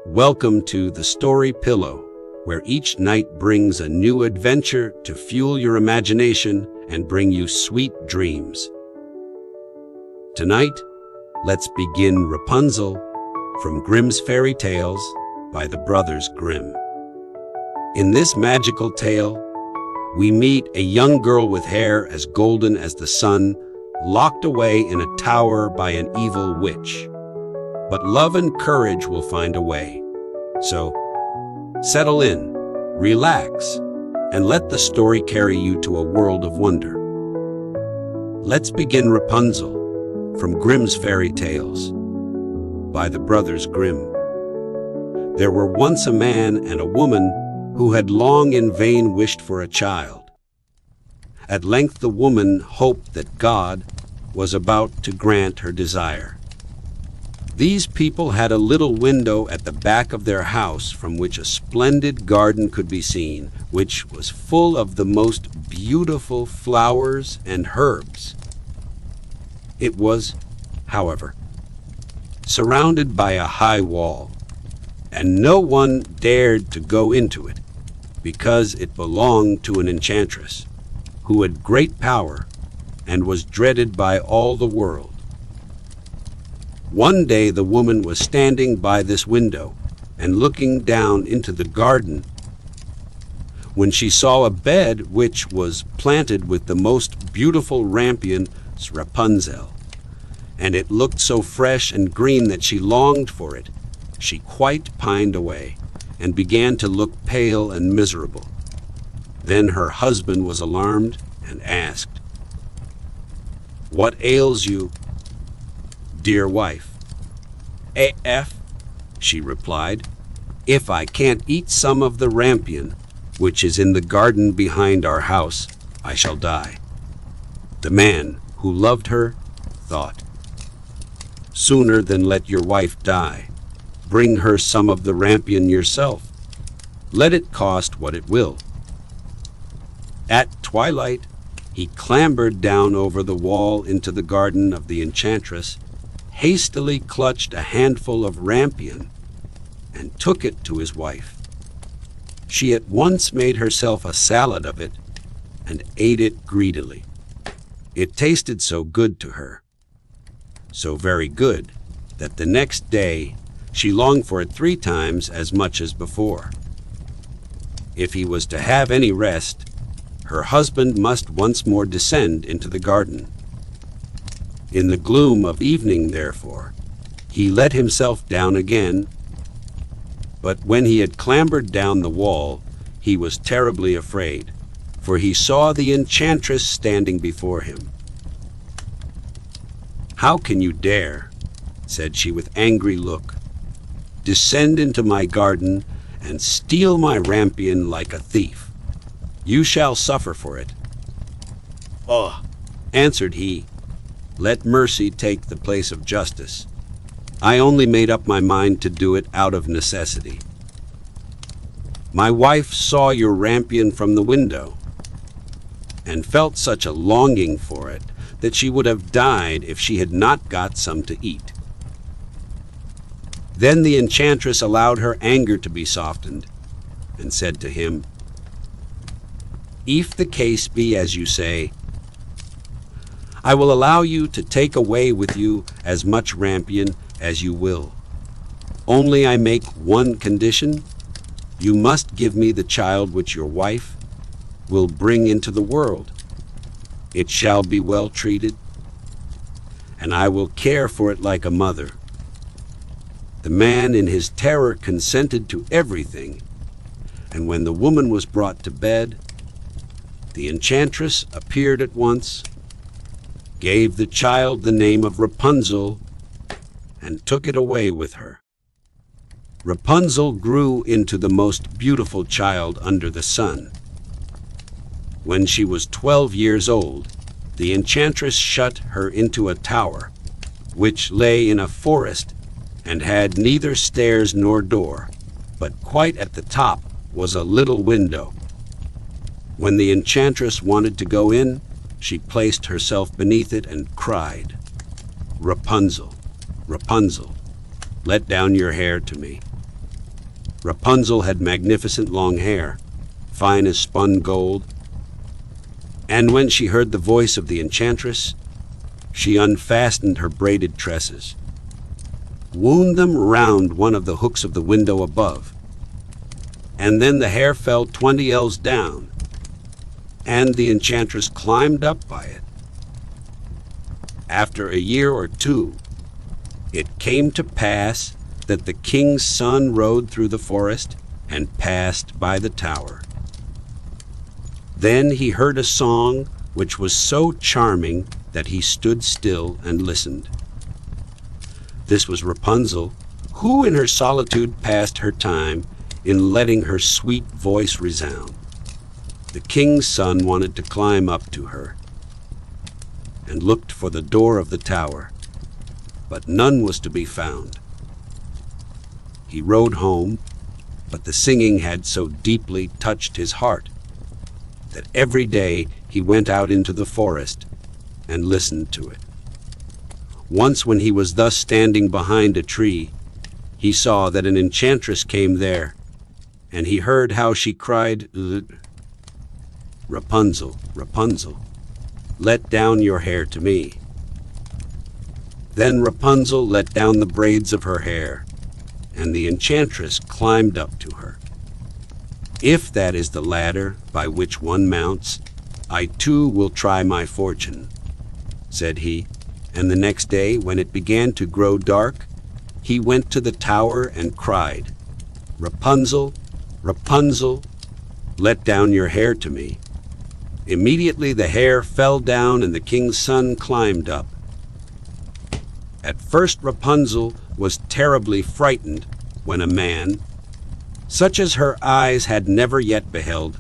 Welcome to the Story Pillow, where each night brings a new adventure to fuel your imagination and bring you sweet dreams. Tonight, let's begin Rapunzel from Grimm's Fairy Tales by the brothers Grimm. In this magical tale, we meet a young girl with hair as golden as the sun, locked away in a tower by an evil witch. But love and courage will find a way. So, settle in, relax, and let the story carry you to a world of wonder. Let's begin Rapunzel from Grimm's Fairy Tales by the brothers Grimm. There were once a man and a woman who had long in vain wished for a child. At length the woman hoped that God was about to grant her desire. These people had a little window at the back of their house from which a splendid garden could be seen, which was full of the most beautiful flowers and herbs. It was, however, surrounded by a high wall, and no one dared to go into it, because it belonged to an enchantress, who had great power and was dreaded by all the world. One day the woman was standing by this window and looking down into the garden when she saw a bed which was planted with the most beautiful rampion, Rapunzel, and it looked so fresh and green that she longed for it. She quite pined away and began to look pale and miserable. Then her husband was alarmed and asked, "What ails you, dear wife?" She replied, "If I can't eat some of the rampion, which is in the garden behind our house, I shall die." The man, who loved her, thought, "Sooner than let your wife die, bring her some of the rampion yourself. Let it cost what it will." At twilight, he clambered down over the wall into the garden of the enchantress, hastily clutched a handful of rampion, and took it to his wife. She at once made herself a salad of it and ate it greedily. It tasted so good to her, so very good, that the next day she longed for it 3 times as much as before. If he was to have any rest, her husband must once more descend into the garden. In the gloom of evening, therefore, he let himself down again, but when he had clambered down the wall, he was terribly afraid, for he saw the enchantress standing before him. "How can you dare," said she with angry look, "descend into my garden and steal my rampion like a thief? You shall suffer for it." "Oh," answered he, "let mercy take the place of justice. I only made up my mind to do it out of necessity. My wife saw your rampion from the window and felt such a longing for it that she would have died if she had not got some to eat." Then the enchantress allowed her anger to be softened and said to him, "If the case be as you say, I will allow you to take away with you as much rampion as you will. Only I make one condition. You must give me the child which your wife will bring into the world. It shall be well treated, and I will care for it like a mother." The man in his terror consented to everything, and when the woman was brought to bed, the enchantress appeared at once, gave the child the name of Rapunzel, and took it away with her. Rapunzel grew into the most beautiful child under the sun. When she was 12 years old, the enchantress shut her into a tower, which lay in a forest and had neither stairs nor door, but quite at the top was a little window. When the enchantress wanted to go in, she placed herself beneath it and cried, "Rapunzel, Rapunzel, let down your hair to me." Rapunzel had magnificent long hair, fine as spun gold, and when she heard the voice of the enchantress, she unfastened her braided tresses, wound them round one of the hooks of the window above, and then the hair fell 20 ells down, and the enchantress climbed up by it. After a year or two, it came to pass that the king's son rode through the forest and passed by the tower. Then he heard a song which was so charming that he stood still and listened. This was Rapunzel, who in her solitude passed her time in letting her sweet voice resound. The king's son wanted to climb up to her and looked for the door of the tower, but none was to be found. He rode home, but the singing had so deeply touched his heart that every day he went out into the forest and listened to it. Once when he was thus standing behind a tree, he saw that an enchantress came there, and he heard how she cried, "Rapunzel, Rapunzel, let down your hair to me." Then Rapunzel let down the braids of her hair, and the enchantress climbed up to her. "If that is the ladder by which one mounts, I too will try my fortune," said he, and the next day, when it began to grow dark, he went to the tower and cried, "Rapunzel, Rapunzel, let down your hair to me." Immediately the hair fell down and the king's son climbed up. At first Rapunzel was terribly frightened when a man, such as her eyes had never yet beheld,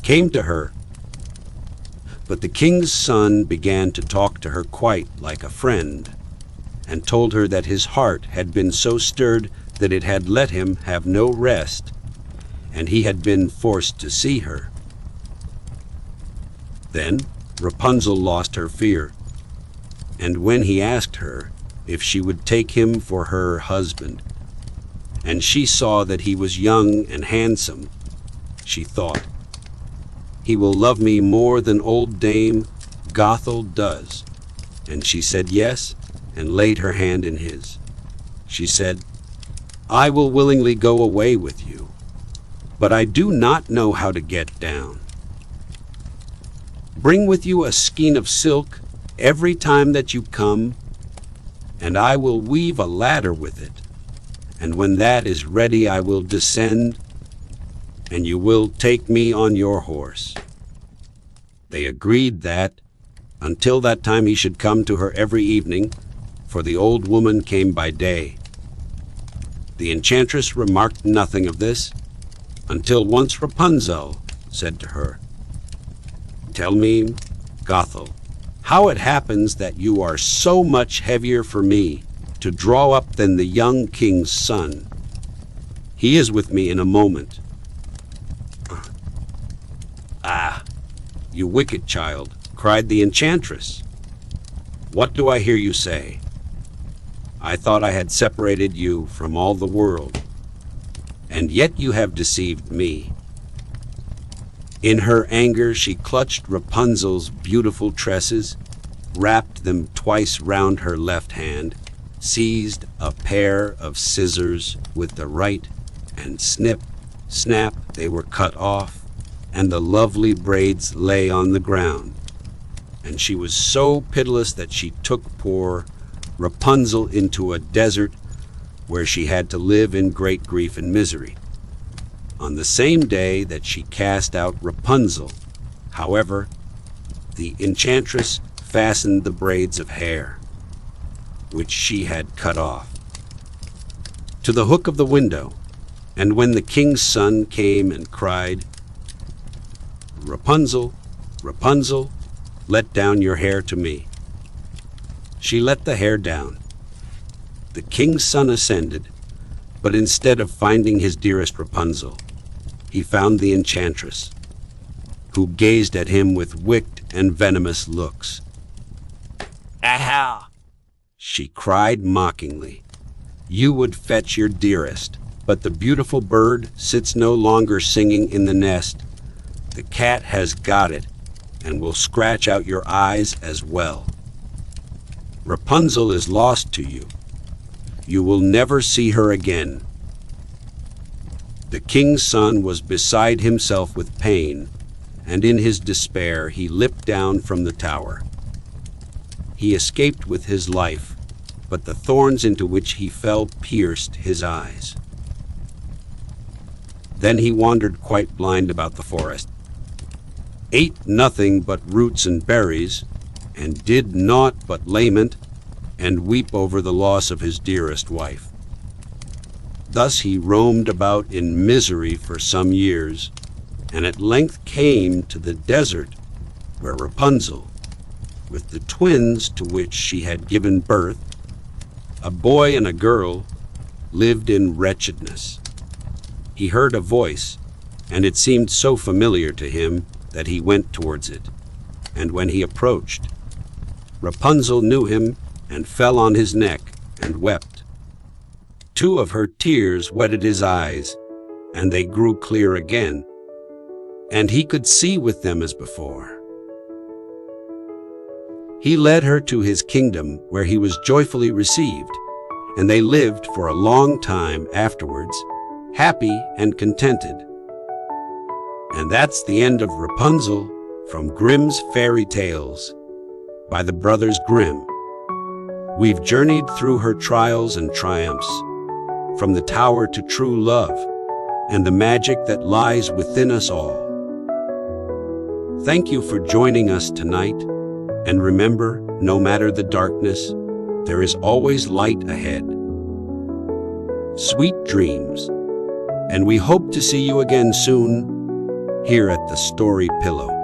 came to her. But the king's son began to talk to her quite like a friend, and told her that his heart had been so stirred that it had let him have no rest, and he had been forced to see her. Then Rapunzel lost her fear, and when he asked her if she would take him for her husband, and she saw that he was young and handsome, she thought, "He will love me more than old Dame Gothel does." And she said yes, and laid her hand in his. She said, "I will willingly go away with you, but I do not know how to get down. Bring with you a skein of silk every time that you come, and I will weave a ladder with it, and when that is ready I will descend, and you will take me on your horse." They agreed that, until that time, he should come to her every evening, for the old woman came by day. The enchantress remarked nothing of this, until once Rapunzel said to her, "Tell me, Gothel, how it happens that you are so much heavier for me to draw up than the young king's son. He is with me in a moment." "Ah, you wicked child," cried the enchantress. "What do I hear you say? I thought I had separated you from all the world, and yet you have deceived me." In her anger she clutched Rapunzel's beautiful tresses, wrapped them twice round her left hand, seized a pair of scissors with the right, and snip, snap, they were cut off, and the lovely braids lay on the ground. And she was so pitiless that she took poor Rapunzel into a desert where she had to live in great grief and misery. On the same day that she cast out Rapunzel, however, the enchantress fastened the braids of hair, which she had cut off, to the hook of the window, and when the king's son came and cried, "Rapunzel, Rapunzel, let down your hair to me," she let the hair down. The king's son ascended, but instead of finding his dearest Rapunzel, he found the enchantress, who gazed at him with wicked and venomous looks. "Aha!" she cried mockingly. "You would fetch your dearest, But the beautiful bird sits no longer singing in the nest. The cat has got it and will scratch out your eyes as well. Rapunzel is lost to you. You will never see her again. The king's son was beside himself with pain, and in his despair he leapt down from the tower. He escaped with his life, but the thorns into which he fell pierced his eyes. Then he wandered quite blind about the forest, ate nothing but roots and berries, and did naught but lament and weep over the loss of his dearest wife. Thus he roamed about in misery for some years, and at length came to the desert where Rapunzel, with the twins to which she had given birth, a boy and a girl, lived in wretchedness. He heard a voice, and it seemed so familiar to him that he went towards it. And when he approached, Rapunzel knew him and fell on his neck and wept. 2 of her tears wetted his eyes, and they grew clear again, and he could see with them as before. He led her to his kingdom, where he was joyfully received, and they lived for a long time afterwards, happy and contented. And that's the end of Rapunzel from Grimm's Fairy Tales by the brothers Grimm. We've journeyed through her trials and triumphs, from the tower to true love, and the magic that lies within us all. Thank you for joining us tonight, and remember, no matter the darkness, there is always light ahead. Sweet dreams, and we hope to see you again soon here at the Story Pillow.